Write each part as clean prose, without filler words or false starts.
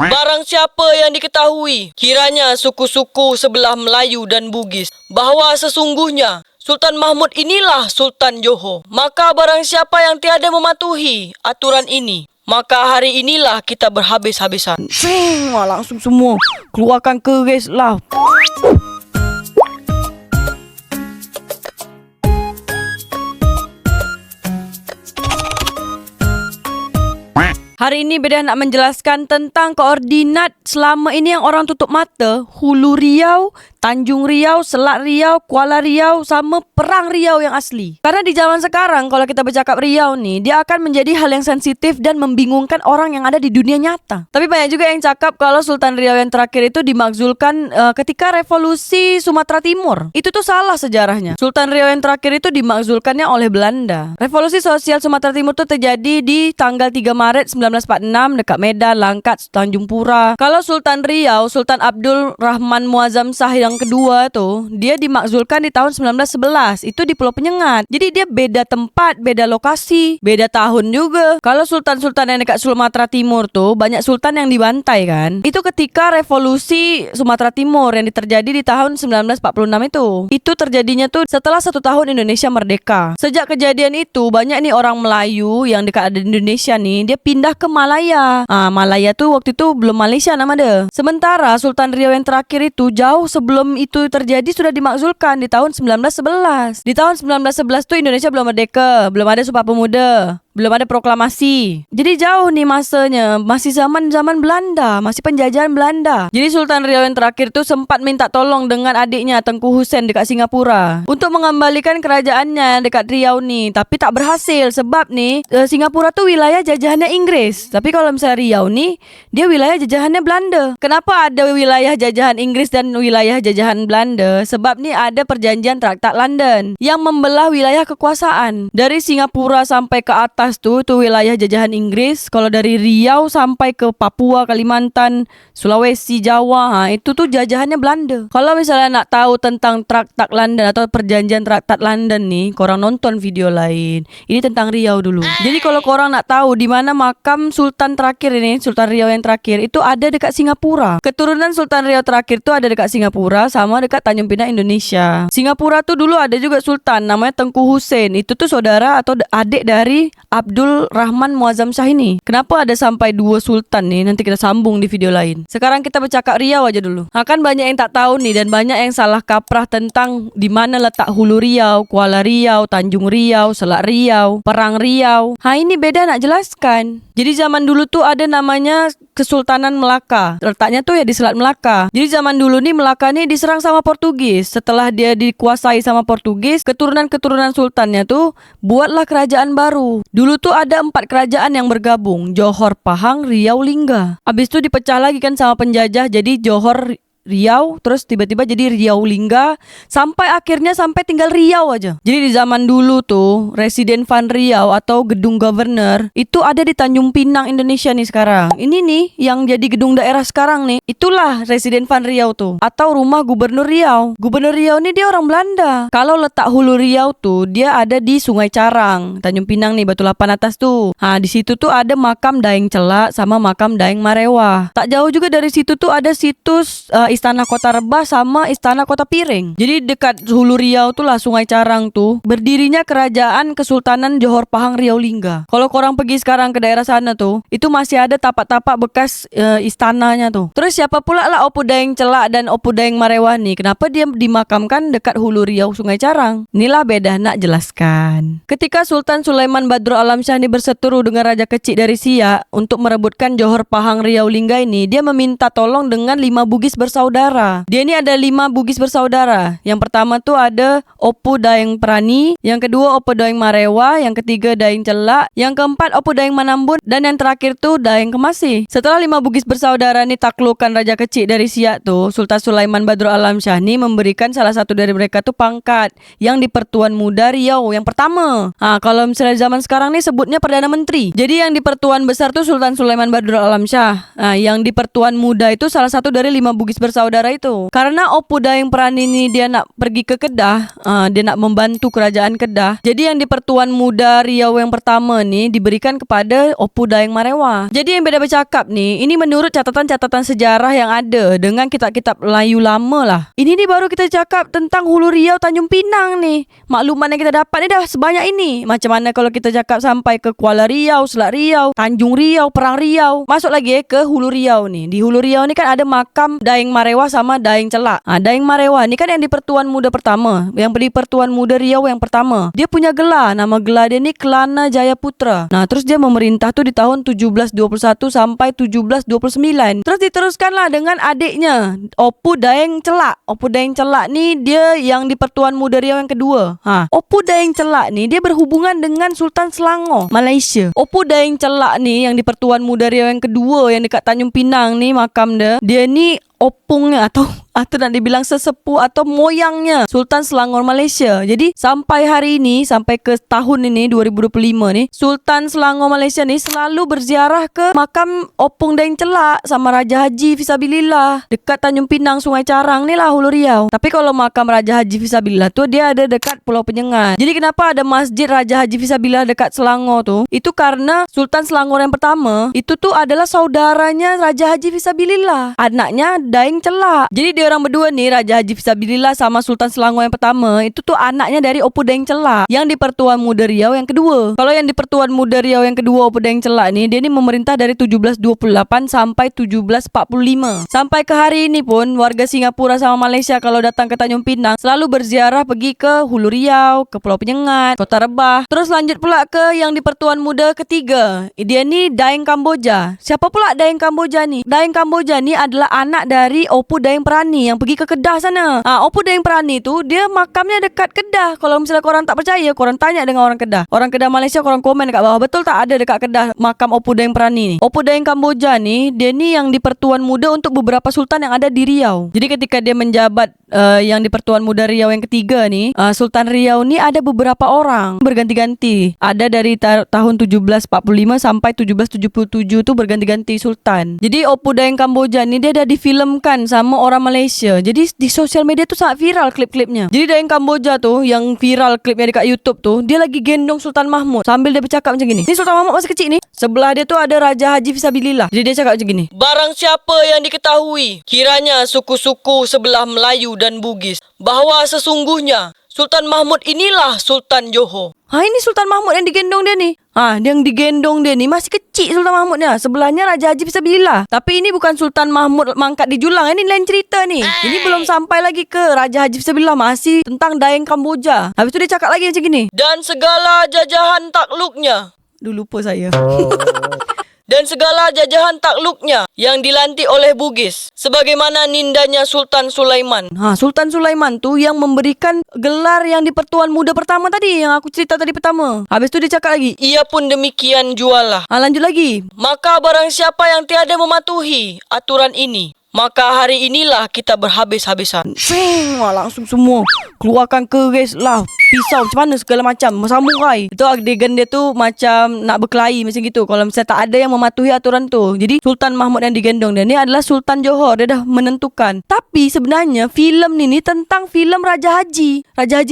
Barang siapa yang diketahui kiranya suku-suku sebelah Melayu dan Bugis bahawa sesungguhnya Sultan Mahmud inilah Sultan Johor, maka barang siapa yang tiada mematuhi aturan ini, maka hari inilah kita berhabis-habisan. Langsung semua keluarkan keris lah. Hari ini Beda nak menjelaskan tentang koordinat selama ini yang orang tutup mata. Hulu Riau, Tanjung Riau, Selat Riau, Kuala Riau sama Perang Riau yang asli. Karena di zaman sekarang kalau kita bercakap Riau nih, dia akan menjadi hal yang sensitif dan membingungkan orang yang ada di dunia nyata. Tapi banyak juga yang cakap kalau Sultan Riau yang terakhir itu dimakzulkan ketika revolusi Sumatera Timur. Itu tuh salah sejarahnya. Sultan Riau yang terakhir itu dimakzulkannya oleh Belanda. Revolusi sosial Sumatera Timur itu terjadi di tanggal 3 Maret 1946 dekat Medan, Langkat, Tanjung Pura. Kalau Sultan Riau, Sultan Abdul Rahman Muazzam Shah yang kedua tuh, dia dimakzulkan di tahun 1911. Itu di Pulau Penyengat. Jadi dia beda tempat, beda lokasi, beda tahun juga. Kalau sultan-sultan yang dekat Sumatera Timur tuh, banyak sultan yang dibantai kan. Itu ketika revolusi Sumatera Timur yang terjadi di tahun 1946 itu. Itu terjadinya tuh setelah 1 tahun Indonesia merdeka. Sejak kejadian itu, banyak nih orang Melayu yang dekat ada di Indonesia nih, dia pindah ke Malaya. Malaya tuh waktu itu belum Malaysia nama dia. Sementara Sultan Riau yang terakhir itu jauh sebelum itu terjadi sudah dimakzulkan di tahun 1911. Di tahun 1911 tuh Indonesia belum merdeka, belum ada Sumpah Pemuda, belum ada proklamasi. Jadi jauh nih masanya, masih zaman Belanda, masih penjajahan Belanda. Jadi Sultan Riau yang terakhir tuh sempat minta tolong dengan adiknya Tengku Hussein dekat Singapura untuk mengembalikan kerajaannya dekat Riau nih, tapi tak berhasil sebab nih Singapura tuh wilayah jajahannya Inggris. Tapi kalau misalnya Riau nih, dia wilayah jajahannya Belanda. Kenapa ada wilayah jajahan Inggris dan wilayah jajahan Belanda? Sebab nih ada perjanjian Traktat London yang membelah wilayah kekuasaan. Dari Singapura sampai ke atas tuh wilayah jajahan Inggris. Kalau dari Riau sampai ke Papua, Kalimantan, Sulawesi, Jawa, itu tuh jajahannya Belanda. Kalau misalnya nak tahu tentang Traktat London atau perjanjian Traktat London nih, korang nonton video lain. Ini tentang Riau dulu. Jadi kalau korang nak tahu di mana makam Sultan terakhir ini, Sultan Riau yang terakhir itu ada dekat Singapura. Keturunan Sultan Riau terakhir tuh ada dekat Singapura sama dekat Tanjung Pinang, Indonesia. Singapura tuh dulu ada juga Sultan namanya Tengku Hussein. Itu tuh saudara atau adik dari Abdul Rahman Muazzam Shah ini. Kenapa ada sampai 2 sultan nih? Nanti kita sambung di video lain. Sekarang kita bercakap Riau aja dulu. Kan banyak yang tak tahu nih dan banyak yang salah kaprah tentang di mana letak Hulu Riau, Kuala Riau, Tanjung Riau, Selat Riau, Perang Riau. Ini Beda nak jelaskan. Jadi zaman dulu tuh ada namanya Kesultanan Melaka. Letaknya tuh ya di Selat Melaka. Jadi zaman dulu nih Melaka nih diserang sama Portugis. Setelah dia dikuasai sama Portugis, keturunan-keturunan sultannya tuh buatlah kerajaan baru. Dulu tuh ada 4 kerajaan yang bergabung. Johor, Pahang, Riau, Lingga. Habis itu dipecah lagi kan sama penjajah jadi Johor, Riau, terus tiba-tiba jadi Riau Lingga, sampai akhirnya sampai tinggal Riau aja. Jadi di zaman dulu tuh Residen Van Riau atau gedung governor itu ada di Tanjung Pinang, Indonesia nih sekarang. Ini nih yang jadi gedung daerah sekarang nih, itulah Residen Van Riau tuh, atau rumah Gubernur Riau. Gubernur Riau nih dia orang Belanda. Kalau letak Hulu Riau tuh dia ada di Sungai Carang, Tanjung Pinang nih, Batu Lapan atas tuh. Di situ tuh ada makam Daeng Celak sama makam Daeng Marewah. Tak jauh juga dari situ tuh ada situs Istana Kota Rebah sama Istana Kota Piring. Jadi dekat Hulu Riau tuh lah Sungai Carang tuh berdirinya kerajaan Kesultanan Johor, Pahang, Riau, Lingga. Kalau korang pergi sekarang ke daerah sana tuh, itu masih ada tapak-tapak bekas istananya tuh. Terus siapa pula lah Opu Daeng Celak dan Opu Daeng Marewah nih? Kenapa dia dimakamkan dekat Hulu Riau Sungai Carang? Inilah Beda nak jelaskan. Ketika Sultan Sulaiman Badrul Alam Shah ini berseteru dengan Raja Kecil dari Siak untuk merebutkan Johor, Pahang, Riau, Lingga ini, dia meminta tolong dengan 5 Bugis bersaudara. Dia ini ada 5 Bugis bersaudara. Yang pertama tuh ada Opu Daeng Prani, yang kedua Opu Daeng Marewah, yang ketiga Daeng Celak, yang keempat Opu Daeng Manambun, dan yang terakhir tuh Daeng Kemasi. Setelah 5 Bugis bersaudara ini taklukkan Raja Kecil dari Siak tuh, Sultan Sulaiman Badrul Alam Shah ini memberikan salah satu dari mereka tuh pangkat yang di Pertuan Muda Riau yang pertama. Kalau misalnya zaman sekarang nih sebutnya Perdana Menteri. Jadi yang di Pertuan Besar tuh Sultan Sulaiman Badrul Alam Shah. Yang di Pertuan Muda itu salah satu dari 5 Bugis bersaudara bersaudara itu. Karena Opu Daeng Perani ini dia nak pergi ke Kedah, dia nak membantu kerajaan Kedah. Jadi yang di Pertuan Muda Riau yang pertama ni diberikan kepada Opu Daeng Marewa. Jadi yang beda bercakap ni, ini menurut catatan-catatan sejarah yang ada dengan kitab-kitab Melayu lama lah. Ini ni baru kita cakap tentang Hulu Riau, Tanjung Pinang ni. Maklumat yang kita dapat ni dah sebanyak ini. Macam mana kalau kita cakap sampai ke Kuala Riau, Selat Riau, Tanjung Riau, Perang Riau. Masuk lagi ke Hulu Riau ni. Di Hulu Riau ni kan ada makam Daeng Marewa sama Daeng Celak. Daeng Marewa ni kan yang di Pertuan Muda pertama, yang di Pertuan Muda Riau yang pertama. Dia punya gelar, nama gelar dia ni Kelana Jaya Putra. Nah, terus dia memerintah tu di tahun 1721 sampai 1729. Terus diteruskanlah dengan adiknya Opu Daeng Celak. Opu Daeng Celak ni dia yang di Pertuan Muda Riau yang kedua. Opu Daeng Celak ni dia berhubungan dengan Sultan Selangor, Malaysia. Opu Daeng Celak ni yang di Pertuan Muda Riau yang kedua yang dekat Tanjung Pinang ni makam dia. Dia ni opungnya atau nak dibilang sesepuh atau moyangnya Sultan Selangor Malaysia. Jadi sampai hari ini, sampai ke tahun ini 2025 ni, Sultan Selangor Malaysia ni selalu berziarah ke makam Opung Daeng Celak sama Raja Haji Fisabilillah dekat Tanjung Pinang, Sungai Carang ni lah, Hulu Riau. Tapi kalau makam Raja Haji Fisabilillah tu dia ada dekat Pulau Penyengat. Jadi kenapa ada masjid Raja Haji Fisabilillah dekat Selangor tu? Itu karena Sultan Selangor yang pertama itu tu adalah saudaranya Raja Haji Fisabilillah, anaknya Daeng Celak. Jadi dia orang berdua ni, Raja Haji Fisabilillah sama Sultan Selangor yang pertama, itu tuh anaknya dari Opu Daeng Celak yang di Pertuan Muda Riau yang kedua. Kalau yang di Pertuan Muda Riau yang kedua, Opu Daeng Celak ni, dia ni memerintah dari 1728 sampai 1745. Sampai ke hari ini pun warga Singapura sama Malaysia kalau datang ke Tanjung Pinang selalu berziarah pergi ke Hulu Riau, ke Pulau Penyengat, Kota Rebah. Terus lanjut pula ke yang di Pertuan Muda ketiga. Dia ni Daeng Kamboja. Siapa pula Daeng Kamboja ni? Daeng Kamboja ni adalah anak dari Opu Daeng Perani yang pergi ke Kedah sana. Opu Daeng Perani tu dia makamnya dekat Kedah. Kalau misalnya korang tak percaya, korang tanya dengan orang Kedah. Orang Kedah Malaysia, korang komen dekat bawah, betul tak ada dekat Kedah makam Opu Daeng Perani ni? Opu Daeng Kamboja ni, dia ni yang di Pertuan Muda untuk beberapa sultan yang ada di Riau. Jadi ketika dia menjabat yang di Pertuan Muda Riau yang ketiga ni, Sultan Riau ni ada beberapa orang berganti-ganti. Ada dari tahun 1745 sampai 1777 tu berganti-ganti sultan. Jadi Opu Daeng Kamboja ni dia dah difilmkan sama orang Malaysia. Jadi di sosial media tu sangat viral klip-klipnya. Jadi Daeng Kamboja tu yang viral klipnya dekat YouTube tu, dia lagi gendong Sultan Mahmud sambil dia bercakap macam gini. Ni Sultan Mahmud masih kecil ni. Sebelah dia tu ada Raja Haji Fisabilillah. Jadi dia cakap macam gini. Barang siapa yang diketahui kiranya suku-suku sebelah Melayu dan Bugis bahawa sesungguhnya Sultan Mahmud inilah Sultan Johor. Ini Sultan Mahmud yang digendong dia ni. Yang digendong dia ni masih kecil Sultan Mahmudnya. Sebelahnya Raja Haji Fisabilillah. Tapi ini bukan Sultan Mahmud mangkat di Julang. Ini lain cerita ni. Ini belum sampai lagi ke Raja Haji Fisabilillah. Masih tentang Daeng Kamboja. Habis tu dia cakap lagi macam gini. Dan segala jajahan takluknya. Lupa saya. Dan segala jajahan takluknya yang dilantik oleh Bugis sebagaimana nindanya Sultan Sulaiman. Sultan Sulaiman tu yang memberikan gelar yang di Pertuan Muda pertama tadi, yang aku cerita tadi pertama. Habis tu dia cakap lagi, ia pun demikian jualah. Lanjut lagi. Maka barang siapa yang tiada mematuhi aturan ini, maka hari inilah kita berhabis-habisan. Langsung semua keluarkan keris lah, pisau macam mana segala macam, samurai. Itu adegan dia tu macam nak berkelahi macam gitu kalau misalnya tak ada yang mematuhi aturan tu. Jadi Sultan Mahmud yang digendong dia ni adalah Sultan Johor. Dia dah menentukan. Tapi sebenarnya filem ni tentang filem Raja Haji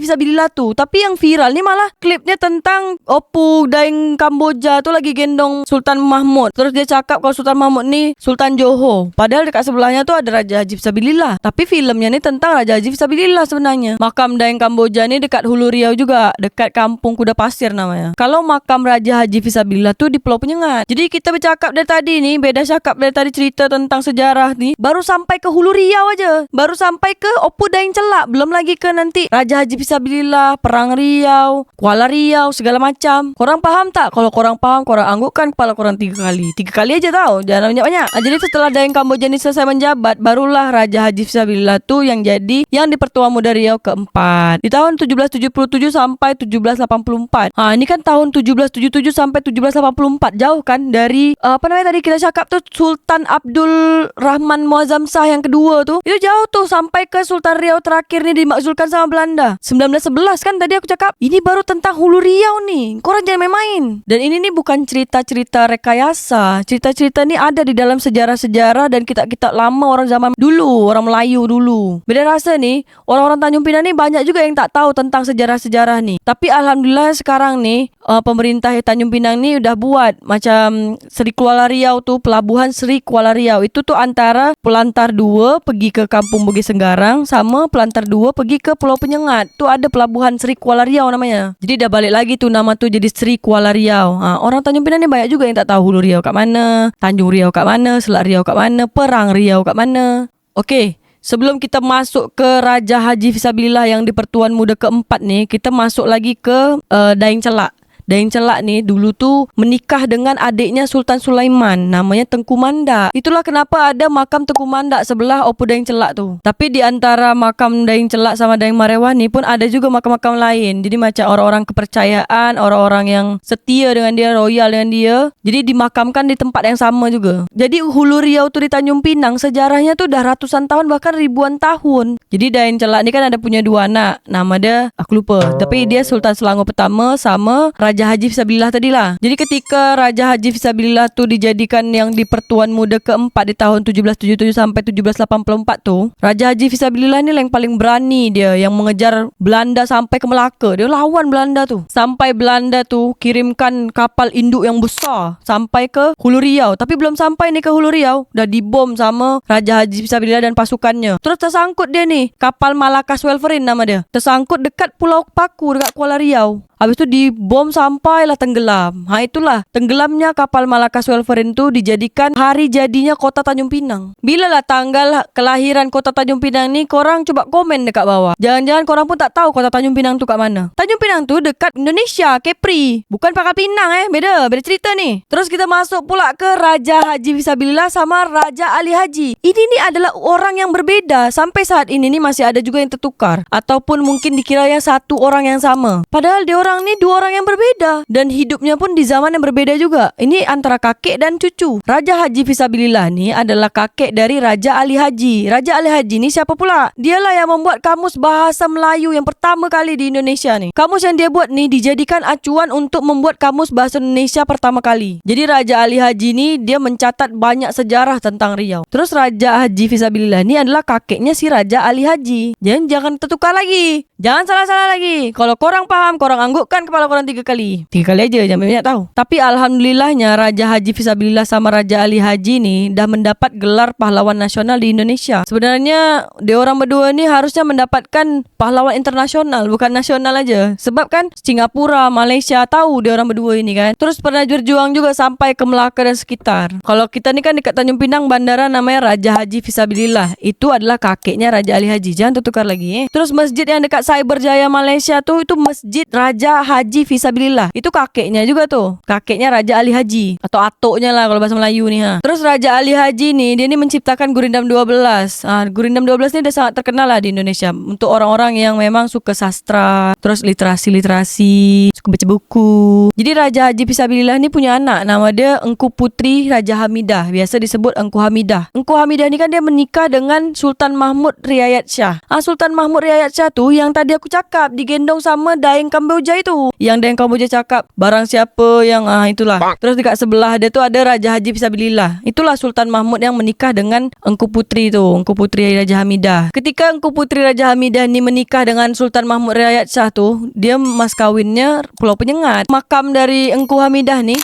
Fisabilillah tu. Tapi yang viral ni malah klipnya tentang Opu Daeng Kamboja tu lagi gendong Sultan Mahmud. Terus dia cakap kalau Sultan Mahmud ni Sultan Johor. Padahal dekat sebelahnya tu ada Raja Haji Fisabilillah. Tapi filmnya ni tentang Raja Haji Fisabilillah sebenarnya. Makam Daeng Kamboja ni dekat Hulu Riau juga, dekat Kampung Kuda Pasir namanya. Kalau makam Raja Haji Fisabilillah tu di Pulau Penyengat. Jadi kita bercakap dari tadi ni, beda cakap dari tadi cerita tentang sejarah ni, baru sampai ke Hulu Riau aja. Baru sampai ke Opu Daeng Celak. Belum lagi ke nanti Raja Haji Fisabilillah, Perang Riau, Kuala Riau, segala macam. Korang faham tak? Kalau korang faham, korang anggukkan kepala korang 3 kali. 3 kali aja tau, jangan banyak-banyak. Jadi setelah Daeng Kamboja ni selesai menjabat, barulah Raja Haji Fisabilillah tu yang jadi yang di Pertuan Muda Riau keempat. 1864. Di tahun 1777 sampai 1784. Ini kan tahun 1777 sampai 1784. Jauh kan dari apa namanya tadi kita cakap tuh, Sultan Abdul Rahman Muazzam Shah yang kedua tuh. Itu jauh tuh sampai ke Sultan Riau terakhir nih dimakzulkan sama Belanda. 1911 kan tadi aku cakap. Ini baru tentang Hulu Riau nih. Korang jangan main-main. Dan ini nih bukan cerita-cerita rekayasa. Cerita-cerita nih ada di dalam sejarah-sejarah dan kitab-kitab lama orang zaman dulu, orang Melayu dulu. Beda rasa nih, orang-orang Tanjung Pinang nih banyak juga yang tak tahu tentang sejarah-sejarah nih. Tapi alhamdulillah sekarang nih pemerintah Tanjung Pinang nih udah buat macam Seri Kuala Riau tuh, pelabuhan Seri Kuala Riau. Itu tuh antara Pelantar 2 pergi ke Kampung Bugis Senggarang sama Pelantar 2 pergi ke Pulau Penyengat. Tuh ada pelabuhan Seri Kuala Riau namanya. Jadi dah balik lagi tuh nama tuh jadi Seri Kuala Riau. Orang Tanjung Pinang ni banyak juga yang tak tahu Hulu Riau kat mana, Tanjung Riau kat mana, Selat Riau kat mana, Perang Riau kat mana. Okey, sebelum kita masuk ke Raja Haji Fisabilillah yang di Pertuan Muda keempat ni, kita masuk lagi ke Daeng Celak. Daeng Celak ni dulu tu menikah dengan adiknya Sultan Sulaiman, namanya Tengku Mandak. Itulah kenapa ada makam Tengku Mandak sebelah Opo Daeng Celak tu. Tapi di antara makam Daeng Celak sama Daeng Marewah ni pun ada juga makam-makam lain. Jadi macam orang-orang kepercayaan, orang-orang yang setia dengan dia, royal dengan dia. Jadi dimakamkan di tempat yang sama juga. Jadi Hulu Riau tu di Tanjung Pinang sejarahnya tu dah ratusan tahun bahkan ribuan tahun. Jadi Daeng Celak ni kan ada punya 2 anak. Nama dia aku lupa. Tapi dia Sultan Selangor pertama sama Raja Haji Fisabilillah tadilah. Jadi ketika Raja Haji Fisabilillah tu dijadikan yang di Pertuan Muda keempat di tahun 1777 sampai 1784 tu, Raja Haji Fisabilillah ni yang paling berani dia, yang mengejar Belanda sampai ke Melaka. Dia lawan Belanda tu. Sampai Belanda tu kirimkan kapal induk yang besar sampai ke Hulu Riau. Tapi belum sampai ni ke Hulu Riau, dah dibom sama Raja Haji Fisabilillah dan pasukannya. Terus tersangkut dia ni, kapal Malakas Welverin nama dia. Tersangkut dekat Pulau Paku dekat Kuala Riau. Habis tu dibom sampailah tenggelam. Itulah tenggelamnya kapal Malakas Welverin tu dijadikan hari jadinya kota Tanjung Pinang. Bila lah tanggal kelahiran kota Tanjung Pinang ni, korang coba komen dekat bawah. Jangan-jangan korang pun tak tahu kota Tanjung Pinang tu kat mana. Tanjung Pinang tu dekat Indonesia, Kepri. Bukan Pangkal Pinang beda cerita ni. Terus kita masuk pula ke Raja Haji Fisabilillah sama Raja Ali Haji. Ini ni adalah orang yang berbeza. Sampai saat ini ni masih ada juga yang tertukar. Ataupun mungkin dikira yang satu orang yang sama. Padahal dia orang ni 2 orang yang berbeza dan hidupnya pun di zaman yang berbeza juga. Ini antara kakek dan cucu. Raja Haji Fisabilillah ni adalah kakek dari Raja Ali Haji. Raja Ali Haji ni siapa pula? Dialah yang membuat kamus bahasa Melayu yang pertama kali di Indonesia ni. Kamus yang dia buat ni dijadikan acuan untuk membuat kamus bahasa Indonesia pertama kali. Jadi Raja Ali Haji ni dia mencatat banyak sejarah tentang Riau. Terus Raja Haji Fisabilillah ni adalah kakeknya si Raja Ali Haji. Jangan tertukar lagi. Jangan salah-salah lagi. Kalau korang faham, korang anggukkan kepala korang 3 kali. 3 kali aja, jangan banyak tahu. Tapi alhamdulillahnya Raja Haji Fisabilillah sama Raja Ali Haji ni dah mendapat gelar pahlawan nasional di Indonesia. Sebenarnya dia orang berdua ni harusnya mendapatkan pahlawan internasional, bukan nasional aja. Sebab kan Singapura, Malaysia tahu dia orang berdua ini kan. Terus pernah berjuang juga sampai ke Melaka dan sekitar. Kalau kita ni kan dekat Tanjung Pinang, bandara namanya Raja Haji Fisabilillah. Itu adalah kakeknya Raja Ali Haji. Jangan tertukar lagi. Terus masjid yang dekat Cyberjaya Malaysia tu, itu Masjid Raja Haji Fisabilillah. Itu kakeknya juga tuh. Kakeknya Raja Ali Haji. Atau atuknya lah kalau bahasa Melayu ni. Terus Raja Ali Haji ni, dia ni menciptakan Gurindam 12. Gurindam 12 ni dah sangat terkenal lah di Indonesia. Untuk orang-orang yang memang suka sastra. Terus literasi, suka baca buku. Jadi Raja Haji Fisabilillah ni punya anak. Nama dia Engku Putri Raja Hamidah. Biasa disebut Engku Hamidah. Engku Hamidah ni kan dia menikah dengan Sultan Mahmud Riayat Shah. Sultan Mahmud Riayat Shah tu yang tadi aku cakap digendong sama Daeng Kamboja itu. Yang Daeng Kamboja cakap barang siapa yang itulah. Terus dekat sebelah dia tu ada Raja Haji Fisabilillah. Itulah Sultan Mahmud yang menikah dengan Engku Putri tu, Engku Putri Raja Hamidah. Ketika Engku Putri Raja Hamidah ni menikah dengan Sultan Mahmud Riayat Shah tu, dia mas kawinnya Pulau Penyengat. Makam dari Engku Hamidah ni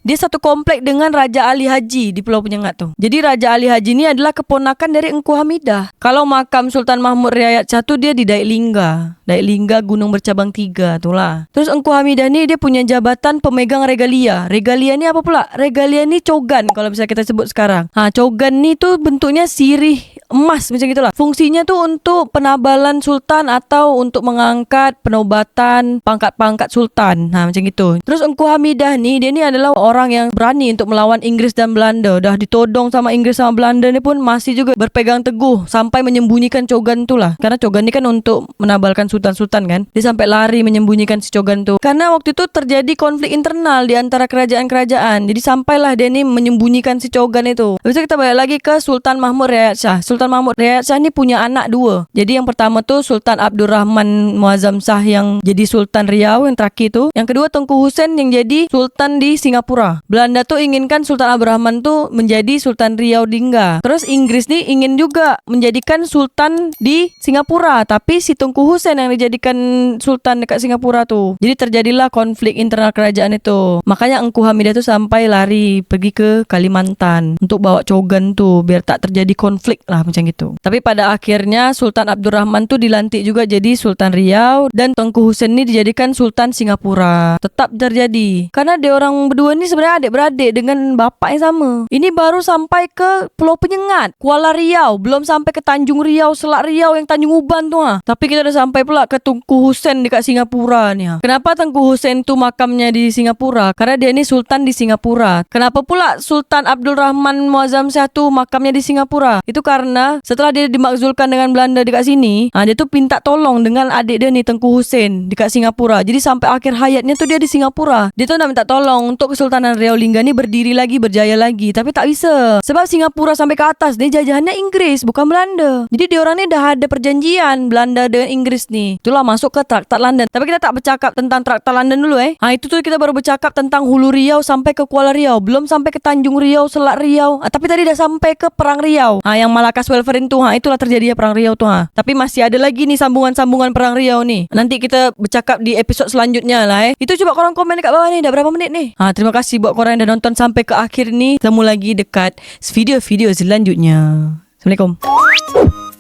dia satu komplek dengan Raja Ali Haji di Pulau Penyengat tu. Jadi Raja Ali Haji ni adalah keponakan dari Engku Hamidah. Kalau makam Sultan Mahmud Riayat Shah tu dia di Daik Lingga. Daik Lingga Gunung Bercabang 3 tu lah. Terus Engku Hamidah ni dia punya jabatan pemegang regalia. Regalia ni apa pula? Regalia ni cogan kalau misalnya kita sebut sekarang. Cogan ni tu bentuknya sirih emas macam gitulah. Fungsinya tuh untuk penabalan sultan atau untuk mengangkat penobatan pangkat-pangkat sultan. Macam gitu. Terus Engku Hamidah ni, dia ni adalah orang yang berani untuk melawan Inggris dan Belanda. Dah ditodong sama Inggris sama Belanda ni pun masih juga berpegang teguh sampai menyembunyikan cogan tu lah. Karena cogan ni kan untuk menabalkan sultan-sultan kan. Dia sampai lari menyembunyikan si cogan tu. Karena waktu itu terjadi konflik internal di antara kerajaan-kerajaan. Jadi sampailah dia ni menyembunyikan si cogan itu. Lepas itu kita balik lagi ke Sultan Mahmud Riyad Shah. Sultan Mahmud Riyad Shah ni punya anak 2. Jadi yang pertama tu Sultan Abdul Rahman Muazzam Shah yang jadi Sultan Riau yang terakhir tu. Yang kedua Tengku Hussein yang jadi Sultan di Singapura. Belanda tu inginkan Sultan Abdul Rahman tu menjadi Sultan Riau Dingga. Terus Inggris ni ingin juga menjadikan Sultan di Singapura. Tapi si Tengku Hussein yang dijadikan Sultan dekat Singapura tu. Jadi terjadilah konflik internal kerajaan itu. Makanya Engku Hamidah tu sampai lari pergi ke Kalimantan untuk bawa cogan tu biar tak terjadi konflik lah macam gitu. Tapi pada akhirnya Sultan Abdul Rahman tu dilantik juga jadi Sultan Riau dan Tengku Hussein ni dijadikan Sultan Singapura. Tetap terjadi. Karena dia orang berdua ni sebenarnya adik-beradik dengan bapak yang sama. Ini baru sampai ke Pulau Penyengat, Kuala Riau, belum sampai ke Tanjung Riau, Selat Riau yang Tanjung Uban tu Tapi kita dah sampai pula ke Tengku Hussein dekat Singapura ni Kenapa Tengku Hussein tu makamnya di Singapura? Karena dia ni Sultan di Singapura. Kenapa pula Sultan Abdul Rahman Muazzam Shah tu makamnya di Singapura? Itu karena setelah dia dimakzulkan dengan Belanda dekat sini, dia tu minta tolong dengan adik dia ni Tengku Hussein dekat Singapura. Jadi sampai akhir hayatnya tu dia di Singapura. Dia tu nak minta tolong untuk Kesultanan Riau Lingga ni berdiri lagi, berjaya lagi. Tapi tak bisa. Sebab Singapura sampai ke atas ni jajahannya Inggris, bukan Belanda. Jadi dia orang ni dah ada perjanjian Belanda dengan Inggris ni. Itulah masuk ke Traktat London. Tapi kita tak bercakap tentang Traktat London dulu Itu tu kita baru bercakap tentang Hulu Riau sampai ke Kuala Riau. Belum sampai ke Tanjung Riau, Selat Riau. Tapi tadi dah sampai ke Perang Riau. Yang Malacca Welfare tu itulah terjadi Perang Riau tu Tapi masih ada lagi nih sambungan-sambungan Perang Riau ni. Nanti kita bercakap di episod selanjutnya lah Itu coba korang komen dekat bawah ni. Dah berapa minit ni? Terima kasih buat korang yang dah nonton sampai ke akhir ni. Ketemu lagi dekat video-video selanjutnya. Assalamualaikum.